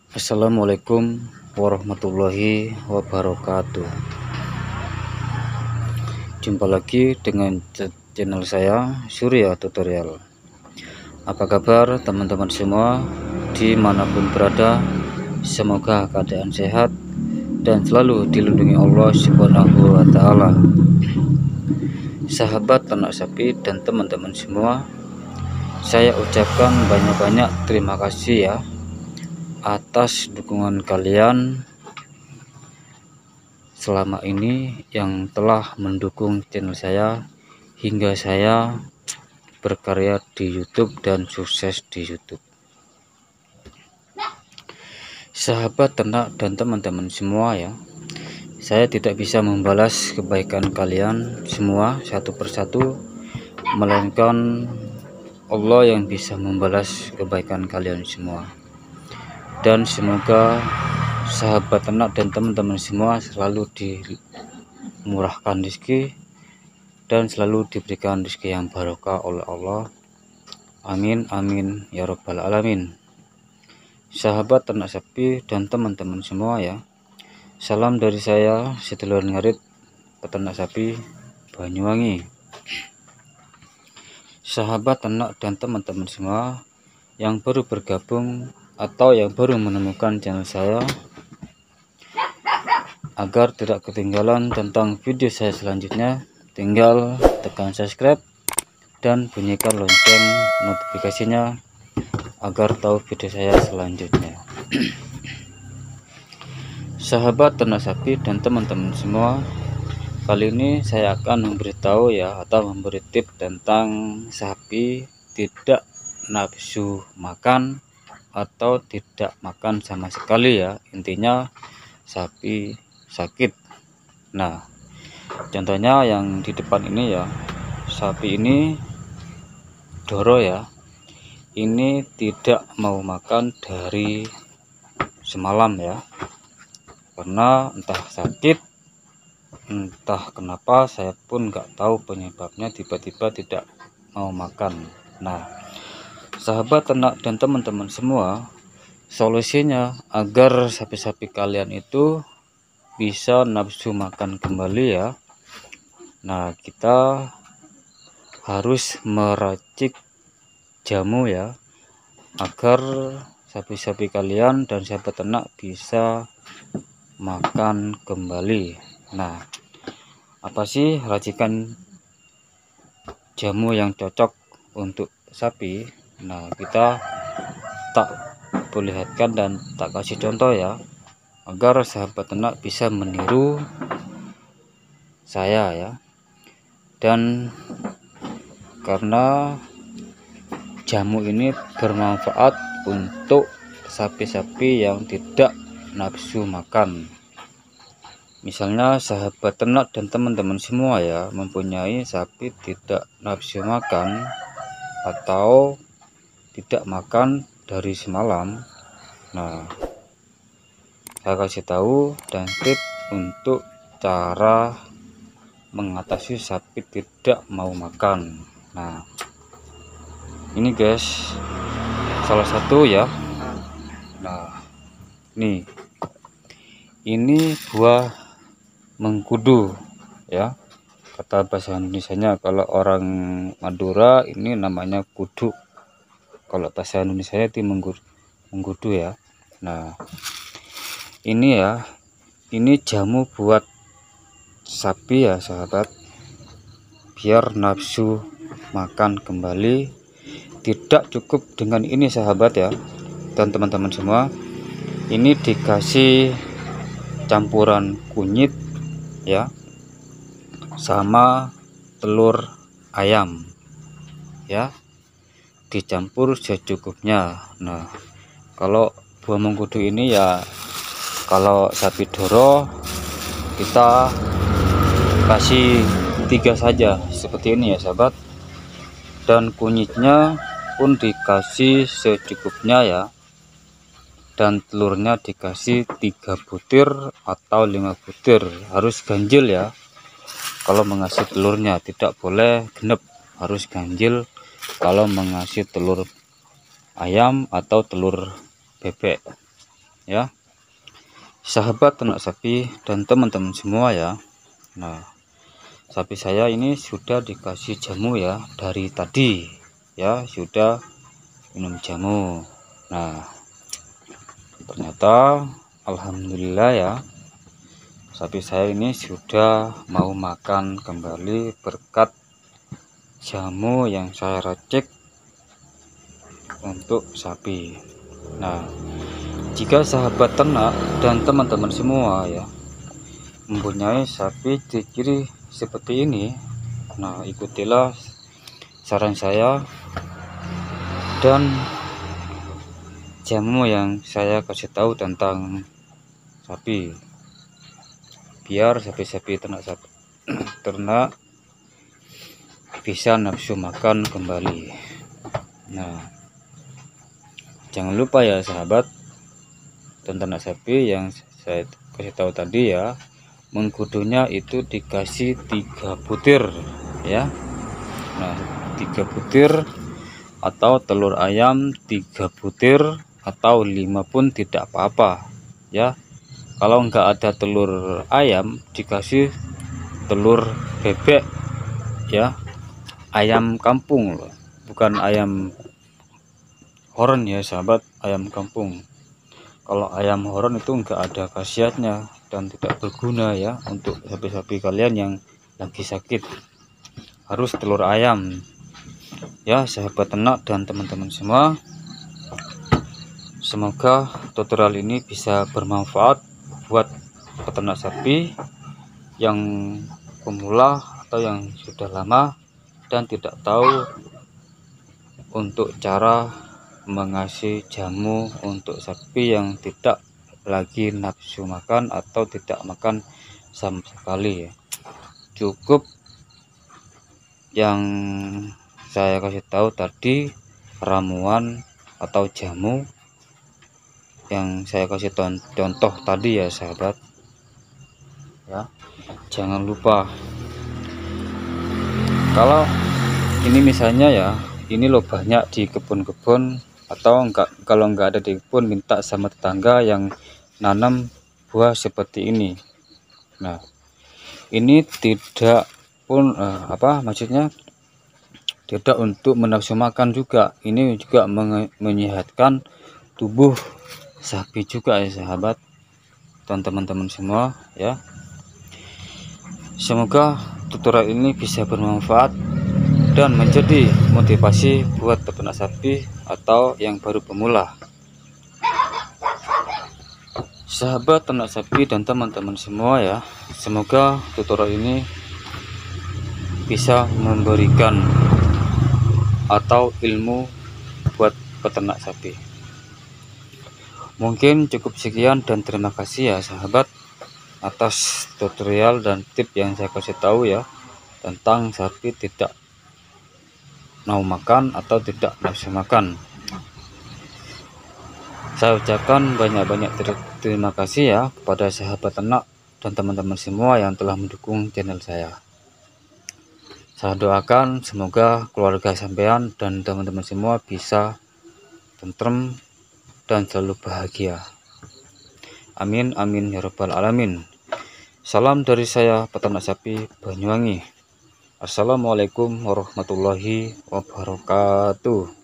Assalamualaikum warahmatullahi wabarakatuh. Jumpa lagi dengan channel saya, Surya Tutorial. Apa kabar teman-teman semua dimanapun berada? Semoga keadaan sehat dan selalu dilindungi Allah Subhanahu wa Ta'ala. Sahabat ternak sapi dan teman-teman semua, saya ucapkan banyak-banyak terima kasih ya atas dukungan kalian selama ini yang telah mendukung channel saya hingga saya berkarya di YouTube dan sukses di YouTube. Sahabat ternak dan teman-teman semua ya, saya tidak bisa membalas kebaikan kalian semua satu persatu, melainkan Allah yang bisa membalas kebaikan kalian semua. Dan semoga sahabat ternak dan teman-teman semua selalu dimurahkan rezeki dan selalu diberikan rezeki yang barokah oleh Allah. Amin amin ya robbal alamin. Sahabat ternak sapi dan teman-teman semua ya, salam dari saya, sedulur ngarit peternak sapi Banyuwangi. Sahabat ternak dan teman-teman semua yang baru bergabung atau yang baru menemukan channel saya, agar tidak ketinggalan tentang video saya selanjutnya, tinggal tekan subscribe dan bunyikan lonceng notifikasinya agar tahu video saya selanjutnya. Sahabat ternak sapi dan teman-teman semua, kali ini saya akan memberitahu ya atau memberi tips tentang sapi tidak nafsu makan atau tidak makan sama sekali ya, intinya sapi sakit. Nah, contohnya yang di depan ini ya, sapi ini Doro ya, ini tidak mau makan dari semalam ya, karena entah sakit entah kenapa, saya pun nggak tahu penyebabnya, tiba-tiba tidak mau makan. Nah, sahabat ternak dan teman-teman semua, solusinya agar sapi-sapi kalian itu bisa nafsu makan kembali ya, nah kita harus meracik jamu ya, agar sapi-sapi kalian dan sahabat ternak bisa makan kembali. Nah, apa sih racikan jamu yang cocok untuk sapi? Nah, kita tak perlihatkan dan tak kasih contoh ya, agar sahabat ternak bisa meniru saya ya. Dan karena jamu ini bermanfaat untuk sapi-sapi yang tidak nafsu makan. Misalnya sahabat ternak dan teman-teman semua ya mempunyai sapi tidak nafsu makan atau tidak makan dari semalam. Nah, saya kasih tahu dan tips untuk cara mengatasi sapi tidak mau makan. Nah, ini guys, salah satu ya. Nah, ini buah mengkudu ya, kata bahasa Indonesianya. Kalau orang Madura ini namanya kudu, kalau bahasa Indonesia itu mengkudu ya. Nah, ini ya, ini jamu buat sapi ya sahabat, biar nafsu makan kembali. Tidak cukup dengan ini sahabat ya dan teman-teman semua, ini dikasih campuran kunyit ya sama telur ayam ya, dicampur secukupnya. Nah, kalau buah mengkudu ini ya, kalau sapi Doro kita kasih 3 saja seperti ini ya sahabat, dan kunyitnya pun dikasih secukupnya ya, dan telurnya dikasih 3 butir atau 5 butir, harus ganjil ya. Kalau mengasih telurnya tidak boleh genep, harus ganjil kalau mengasih telur ayam atau telur bebek ya, sahabat ternak sapi dan teman-teman semua ya. Nah, sapi saya ini sudah dikasih jamu ya dari tadi ya, sudah minum jamu. Nah, ternyata alhamdulillah ya, sapi saya ini sudah mau makan kembali berkat jamu yang saya racik untuk sapi. Nah, jika sahabat ternak dan teman-teman semua ya mempunyai sapi ciri seperti ini, nah ikutilah saran saya dan jamu yang saya kasih tahu tentang sapi, biar sapi-sapi ternak bisa nafsu makan kembali. Nah, jangan lupa ya sahabat dan ternak sapi yang saya kasih tahu tadi ya, mengkudunya itu dikasih 3 butir ya. Nah, 3 butir atau telur ayam 3 butir atau 5 pun tidak apa-apa ya. Kalau enggak ada telur ayam, dikasih telur bebek ya, ayam kampung loh, bukan ayam horon ya sahabat, ayam kampung. Kalau ayam horon itu enggak ada khasiatnya dan tidak berguna ya untuk sapi-sapi kalian yang lagi sakit. Harus telur ayam ya sahabat ternak dan teman-teman semua. Semoga tutorial ini bisa bermanfaat buat peternak sapi yang pemula atau yang sudah lama dan tidak tahu untuk cara mengasih jamu untuk sapi yang tidak lagi nafsu makan atau tidak makan sama sekali ya. Cukup yang saya kasih tahu tadi, ramuan atau jamu yang saya kasih contoh tadi ya sahabat ya. Jangan lupa, kalau ini misalnya ya, ini loh banyak di kebun-kebun, atau kalau enggak ada di kebun, minta sama tetangga yang nanam buah seperti ini. Nah, ini tidak pun maksudnya tidak untuk menafsu makan juga, ini juga menyehatkan tubuh sapi juga ya sahabat dan teman-teman semua ya. Semoga tutorial ini bisa bermanfaat dan menjadi motivasi buat peternak sapi atau yang baru pemula. Sahabat ternak sapi dan teman-teman semua ya, semoga tutorial ini bisa memberikan atau ilmu buat peternak sapi. Mungkin cukup sekian dan terima kasih ya sahabat atas tutorial dan tip yang saya kasih tahu ya tentang sapi tidak mau makan atau tidak nafsu makan. Saya ucapkan banyak-banyak terima kasih ya kepada sahabat ternak dan teman-teman semua yang telah mendukung channel saya. Saya doakan semoga keluarga sampean dan teman-teman semua bisa tentrem dan selalu bahagia. Amin amin ya rabbal alamin. Salam dari saya, peternak sapi Banyuwangi. Assalamualaikum warahmatullahi wabarakatuh.